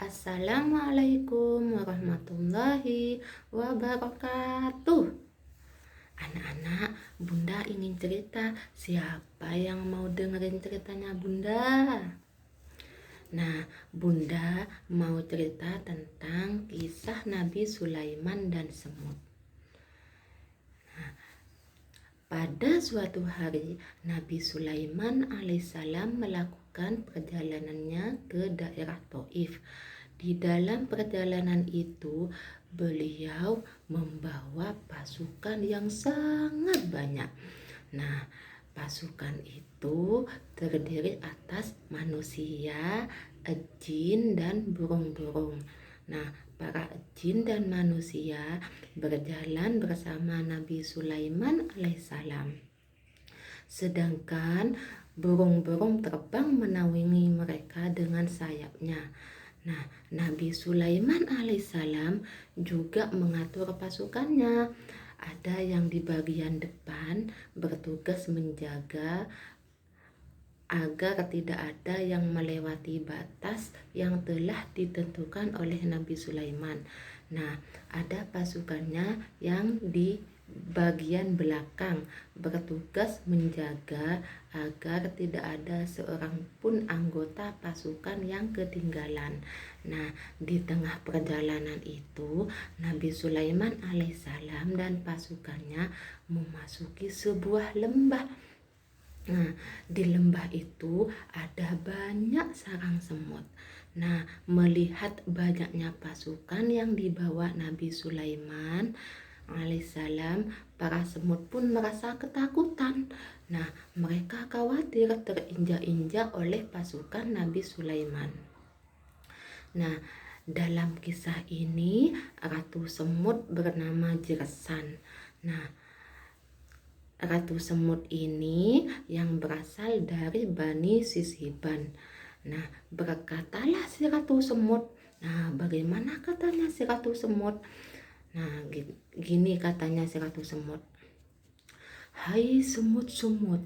Assalamualaikum warahmatullahi wabarakatuh. Anak-anak, Bunda ingin cerita. Siapa yang mau dengerin ceritanya Bunda? Nah, Bunda mau cerita tentang kisah Nabi Sulaiman dan semut. Pada suatu hari, Nabi Sulaiman alaihissalam melakukan perjalanannya ke daerah Taif. Di dalam perjalanan itu, beliau membawa pasukan yang sangat banyak. Nah, pasukan itu terdiri atas manusia, jin, dan burung-burung. Nah, para jin dan manusia berjalan bersama Nabi Sulaiman alaihissalam. Sedangkan burung-burung terbang menaungi mereka dengan sayapnya. Nah, Nabi Sulaiman alaihissalam juga mengatur pasukannya. Ada yang di bagian depan bertugas menjaga agar tidak ada yang melewati batas yang telah ditentukan oleh Nabi Sulaiman. Nah, ada pasukannya yang di bagian belakang bertugas menjaga agar tidak ada seorang pun anggota pasukan yang ketinggalan. Nah, di tengah perjalanan itu Nabi Sulaiman alaihissalam dan pasukannya memasuki sebuah lembah. Nah, di lembah itu ada banyak sarang semut. Nah, melihat banyaknya pasukan yang dibawa Nabi Sulaiman alaihissalam, para semut pun merasa ketakutan. Nah, mereka khawatir terinjak-injak oleh pasukan Nabi Sulaiman. Nah, dalam kisah ini Ratu Semut bernama Jersan. Nah, Ratu Semut ini yang berasal dari Bani Sishiban. Nah, berkatalah si Ratu Semut. Nah, bagaimana katanya si Ratu Semut? Nah, gini katanya si Ratu Semut. Hai semut-semut,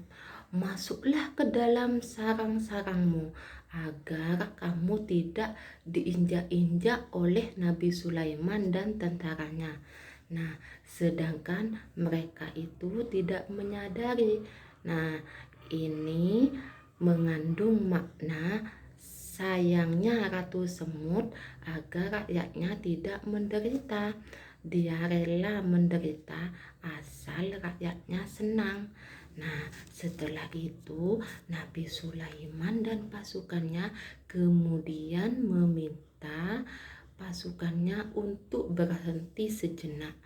masuklah ke dalam sarang-sarangmu agar kamu tidak diinjak-injak oleh Nabi Sulaiman dan tentaranya. Nah, sedangkan mereka itu tidak menyadari. Nah, ini mengandung makna sayangnya Ratu Semut agar rakyatnya tidak menderita. Dia rela menderita asal rakyatnya senang. Nah, setelah itu Nabi Sulaiman dan pasukannya kemudian meminta pasukannya untuk berhenti sejenak.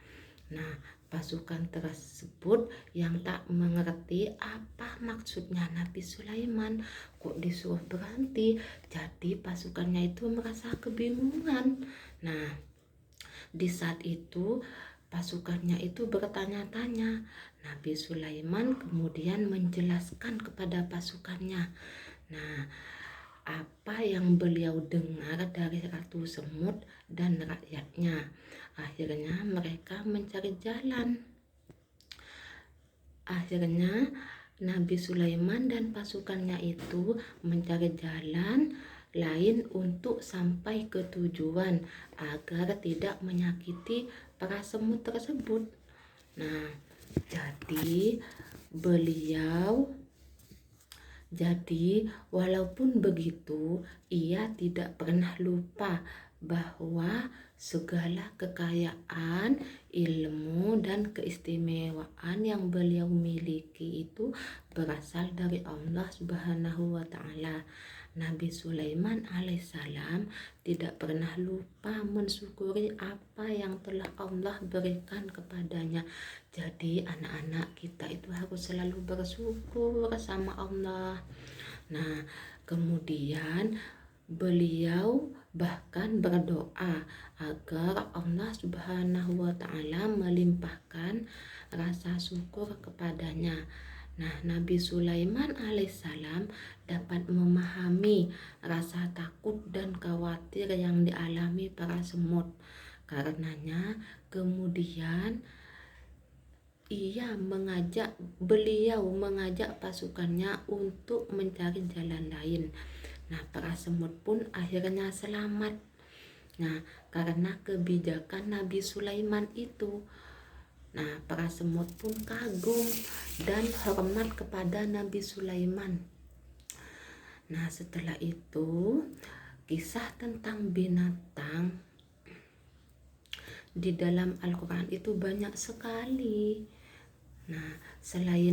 Nah, pasukan tersebut yang tak mengerti apa maksudnya Nabi Sulaiman kok disuruh berhenti, jadi pasukannya itu merasa kebingungan. Nah, di saat itu pasukannya itu bertanya-tanya. Nabi Sulaiman kemudian menjelaskan kepada pasukannya. Nah, apa yang beliau dengar dari Ratu Semut dan rakyatnya. Akhirnya mereka mencari jalan. Akhirnya Nabi Sulaiman dan pasukannya itu mencari jalan lain untuk sampai ke tujuan agar tidak menyakiti para semut tersebut. Nah, jadi walaupun begitu, ia tidak pernah lupa bahwa segala kekayaan, ilmu, dan keistimewaan yang beliau miliki itu berasal dari Allah Subhanahu wa Ta'ala. Nabi Sulaiman alaihissalam tidak pernah lupa mensyukuri apa yang telah Allah berikan kepadanya. Jadi anak-anak kita itu harus selalu bersyukur sama Allah. Nah, kemudian beliau bahkan berdoa agar Allah Subhanahu wa Ta'ala melimpahkan rasa syukur kepadanya. Nah, Nabi Sulaiman alaihissalam dapat memahami rasa takut dan khawatir yang dialami para semut. Karenanya kemudian beliau mengajak pasukannya untuk mencari jalan lain. Nah, para semut pun akhirnya selamat. Nah, karena kebijakan Nabi Sulaiman itu, nah para semut pun kagum dan hormat kepada Nabi Sulaiman. Nah, setelah itu kisah tentang binatang di dalam Al-Quran itu banyak sekali. Nah, selain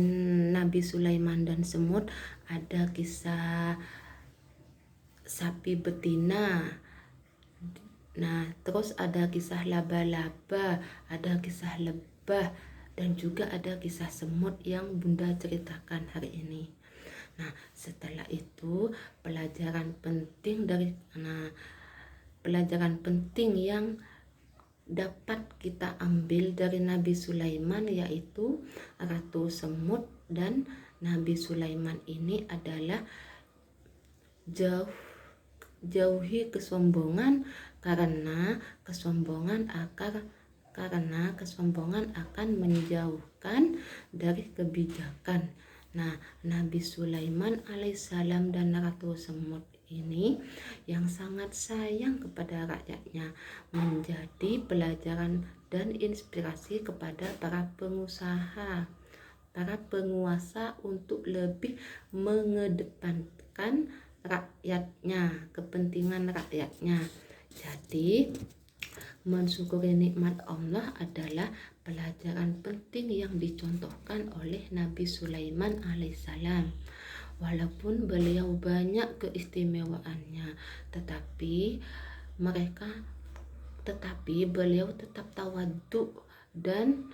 Nabi Sulaiman dan semut, ada kisah sapi betina. Nah, terus ada kisah laba-laba, ada kisah lebah, dan juga ada kisah semut yang Bunda ceritakan hari ini. Nah, setelah itu pelajaran penting yang dapat kita ambil dari Nabi Sulaiman, yaitu Ratu Semut dan Nabi Sulaiman ini adalah jauhi kesombongan, karena kesombongan akan menjauhkan dari kebijakan. Nah, Nabi Sulaiman alaihissalam dan Ratu Semut ini yang sangat sayang kepada rakyatnya, menjadi pelajaran dan inspirasi kepada para pengusaha, para penguasa untuk lebih mengedepankan rakyatnya, kepentingan rakyatnya. Jadi mensyukuri nikmat Allah adalah pelajaran penting yang dicontohkan oleh Nabi Sulaiman alaihissalam. Walaupun beliau banyak keistimewaannya, tetapi beliau tetap tawadhu dan